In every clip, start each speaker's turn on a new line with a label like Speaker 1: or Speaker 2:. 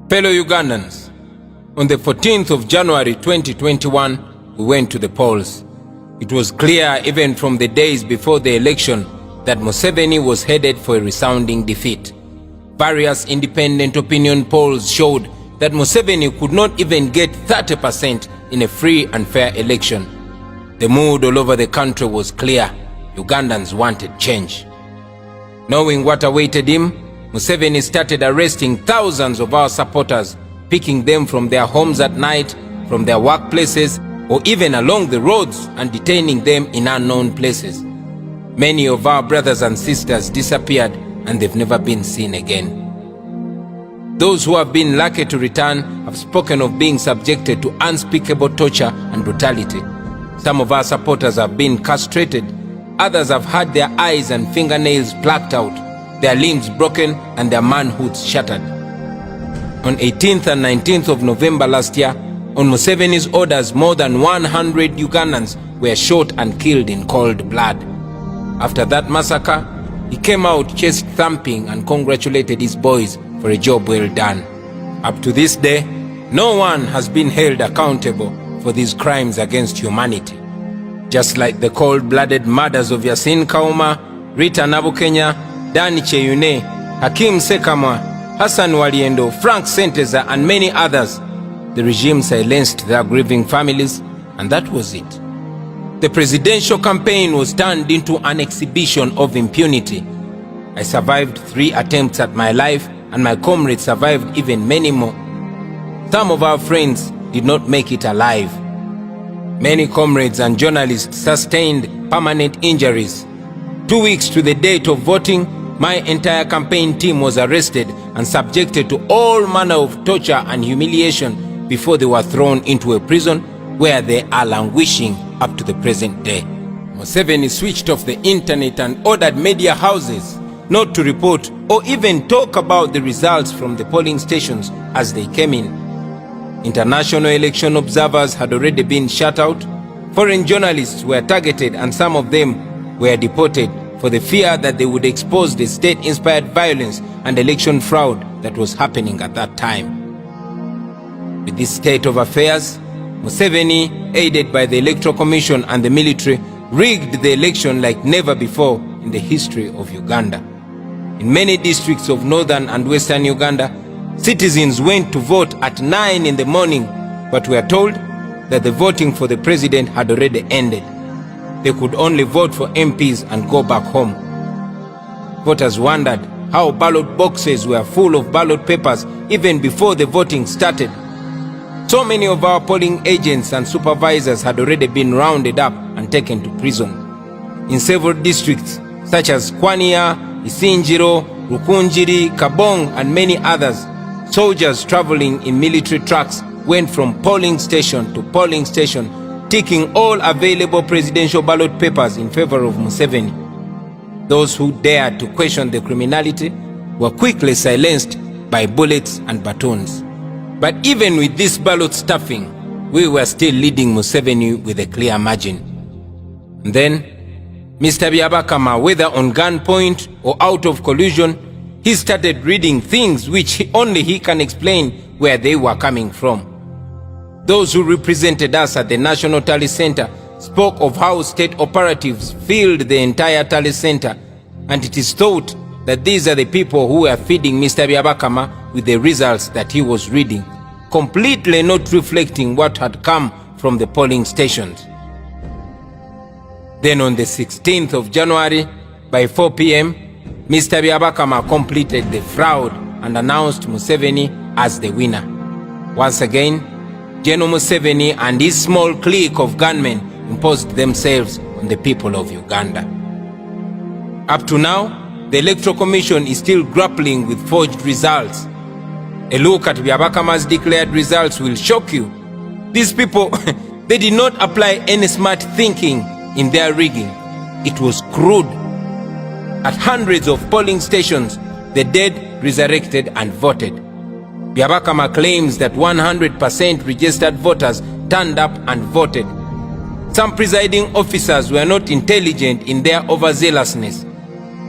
Speaker 1: Fellow Ugandans, on the 14th of January 2021, we went to the polls. It was clear even from the days before the election that Museveni was headed for a resounding defeat. Various independent opinion polls showed that Museveni could not even get 30% in a free and fair election. The mood all over the country was clear. Ugandans wanted change. Knowing what awaited him, Museveni started arresting thousands of our supporters, picking them from their homes at night, from their workplaces, or even along the roads and detaining them in unknown places. Many of our brothers and sisters disappeared and they've never been seen again. Those who have been lucky to return have spoken of being subjected to unspeakable torture and brutality. Some of our supporters have been castrated. Others have had their eyes and fingernails plucked out, their limbs broken and their manhoods shattered. On 18th and 19th of November last year, on Museveni's orders, more than 100 Ugandans were shot and killed in cold blood. After that massacre, he came out chest thumping and congratulated his boys for a job well done. Up to this day, no one has been held accountable for these crimes against humanity. Just like the cold-blooded murders of Yasin Kauma, Rita Nabukenya, Dani Cheyune, Hakim Sekamwa, Hassan Waliendo, Frank Senteza and many others, the regime silenced their grieving families, and that was it. The presidential campaign was turned into an exhibition of impunity. I survived 3 attempts at my life, and my comrades survived even many more. Some of our friends did not make it alive. Many comrades and journalists sustained permanent injuries. 2 weeks to the date of voting, my entire campaign team was arrested and subjected to all manner of torture and humiliation before they were thrown into a prison where they are languishing up to the present day. Museveni switched off the internet and ordered media houses not to report or even talk about the results from the polling stations as they came in. International election observers had already been shut out. Foreign journalists were targeted and some of them were deported for the fear that they would expose the state-inspired violence and election fraud that was happening at that time. With this state of affairs, Museveni, aided by the Electoral Commission and the military, rigged the election like never before in the history of Uganda. In many districts of northern and western Uganda, citizens went to vote at 9 in the morning, but were told that the voting for the president had already ended. They could only vote for MPs and go back home. Voters wondered how ballot boxes were full of ballot papers even before the voting started. So many of our polling agents and supervisors had already been rounded up and taken to prison. In several districts such as Kwaniya, Isinjiro, Rukunjiri, Kabong and many others, soldiers traveling in military trucks went from polling station to polling station, taking all available presidential ballot papers in favor of Museveni. Those who dared to question the criminality were quickly silenced by bullets and batons. But even with this ballot stuffing, we were still leading Museveni with a clear margin. And then, Mr. Byabakama, whether on gunpoint or out of collusion, he started reading things which only he can explain where they were coming from. Those who represented us at the National Tally Center spoke of how state operatives filled the entire Tally Center, and it is thought that these are the people who were feeding Mr. Byabakama with the results that he was reading, completely not reflecting what had come from the polling stations. Then on the 16th of January, by 4 p.m., Mr. Byabakama completed the fraud and announced Museveni as the winner. Once again, General Museveni and his small clique of gunmen imposed themselves on the people of Uganda. Up to now, the Electoral Commission is still grappling with forged results. A look at Byabakama's declared results will shock you. These people, they did not apply any smart thinking in their rigging. It was crude. At hundreds of polling stations, the dead resurrected and voted. Byabakama claims that 100% registered voters turned up and voted. Some presiding officers were not intelligent in their overzealousness.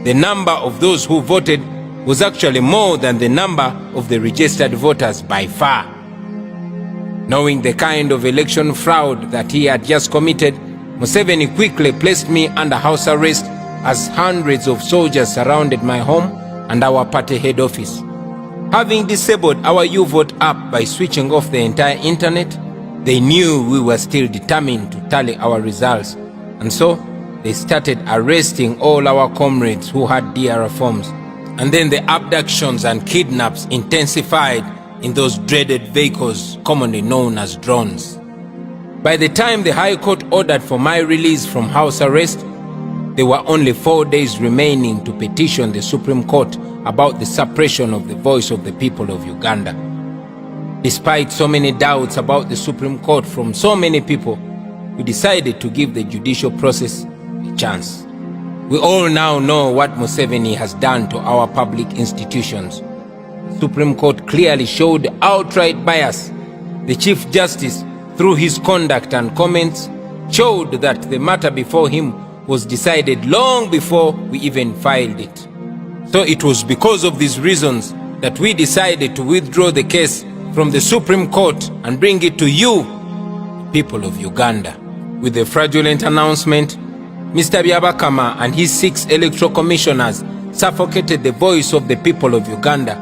Speaker 1: The number of those who voted was actually more than the number of the registered voters by far. Knowing the kind of election fraud that he had just committed, Museveni quickly placed me under house arrest as hundreds of soldiers surrounded my home and our party head office. Having disabled our U-Vote app by switching off the entire internet, they knew we were still determined to tally our results, and so they started arresting all our comrades who had DRA forms. And then the abductions and kidnaps intensified in those dreaded vehicles commonly known as drones. By the time the High Court ordered for my release from house arrest, there were only 4 days remaining to petition the Supreme Court about the suppression of the voice of the people of Uganda. Despite so many doubts about the Supreme Court from so many people, we decided to give the judicial process a chance. We all now know what Museveni has done to our public institutions. The Supreme Court clearly showed outright bias. The Chief Justice, through his conduct and comments, showed that the matter before him was decided long before we even filed it. So it was because of these reasons that we decided to withdraw the case from the Supreme Court and bring it to you, the people of Uganda. With the fraudulent announcement, Mr. Byabakama and his 6 electoral commissioners suffocated the voice of the people of Uganda.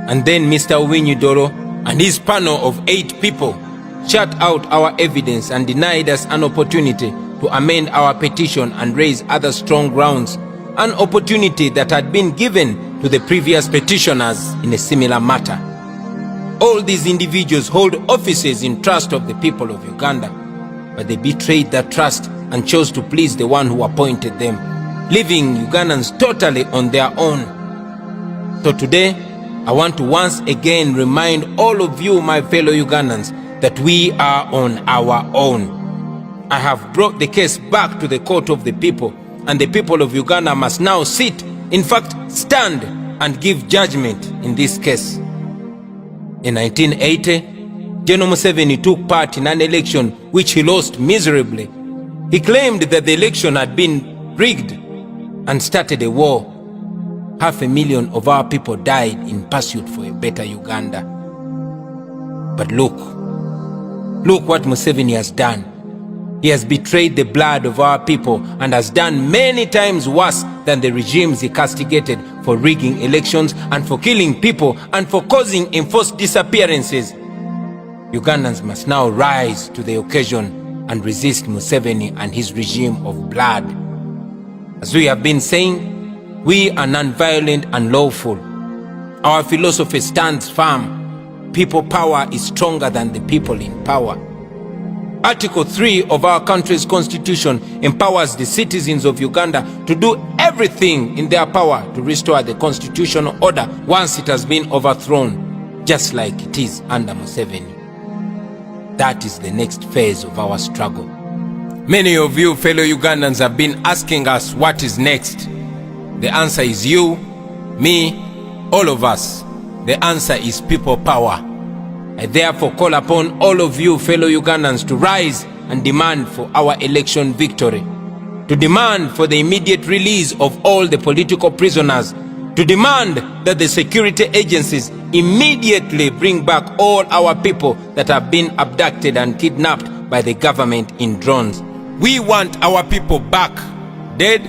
Speaker 1: And then Mr. Uwinyidoro and his panel of 8 people shut out our evidence and denied us an opportunity to amend our petition and raise other strong grounds, an opportunity that had been given to the previous petitioners in a similar matter. All these individuals hold offices in trust of the people of Uganda, but they betrayed that trust and chose to please the one who appointed them, leaving Ugandans totally on their own. So today, I want to once again remind all of you, my fellow Ugandans, that we are on our own. I have brought the case back to the court of the people, and the people of Uganda must now sit, in fact stand, and give judgment in this case. In 1980, General Museveni took part in an election which he lost miserably. He claimed that the election had been rigged and started a war. 500,000 of our people died in pursuit for a better Uganda. But look what Museveni has done. He has betrayed the blood of our people and has done many times worse than the regimes he castigated for rigging elections and for killing people and for causing enforced disappearances. Ugandans must now rise to the occasion and resist Museveni and his regime of blood. As we have been saying, we are non-violent and lawful. Our philosophy stands firm. People power is stronger than the people in power. Article 3 of our country's constitution empowers the citizens of Uganda to do everything in their power to restore the constitutional order once it has been overthrown, just like it is under Museveni. That is the next phase of our struggle. Many of you fellow Ugandans have been asking us what is next. The answer is you, me, all of us. The answer is people power. I therefore call upon all of you fellow Ugandans to rise and demand for our election victory, to demand for the immediate release of all the political prisoners, to demand that the security agencies immediately bring back all our people that have been abducted and kidnapped by the government in drones. We want our people back, dead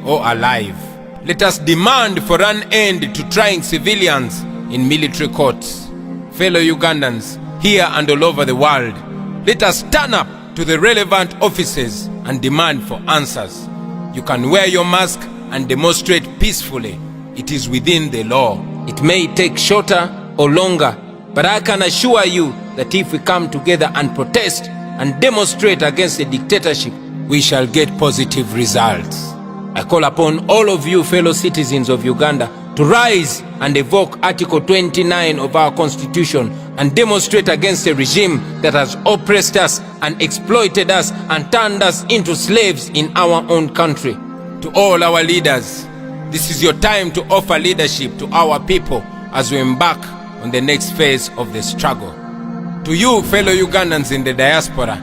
Speaker 1: or alive. Let us demand for an end to trying civilians in military courts. Fellow Ugandans, here and all over the world, let us stand up to the relevant offices and demand for answers. You can wear your mask and demonstrate peacefully. It is within the law. It may take shorter or longer, but I can assure you that if we come together and protest and demonstrate against the dictatorship, we shall get positive results. I call upon all of you fellow citizens of Uganda to rise and evoke Article 29 of our Constitution and demonstrate against a regime that has oppressed us and exploited us and turned us into slaves in our own country. To all our leaders, this is your time to offer leadership to our people as we embark on the next phase of the struggle. To you fellow Ugandans in the diaspora,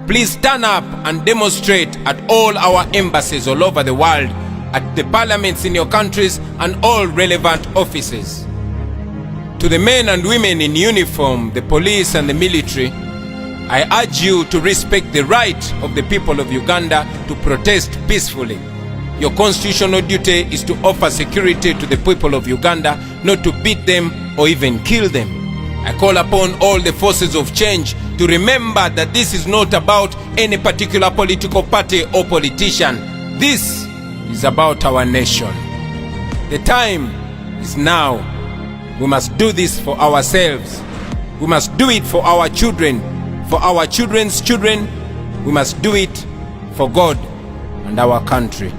Speaker 1: please stand up and demonstrate at all our embassies all over the world at the parliaments in your countries and all relevant offices. To the men and women in uniform, the police and the military, I urge you to respect the right of the people of Uganda to protest peacefully. Your constitutional duty is to offer security to the people of Uganda, not to beat them or even kill them. I call upon all the forces of change to remember that this is not about any particular political party or politician. This is about our nation. The time is now. We must do this for ourselves. We must do it for our children, for our children's children. We must do it for God and our country.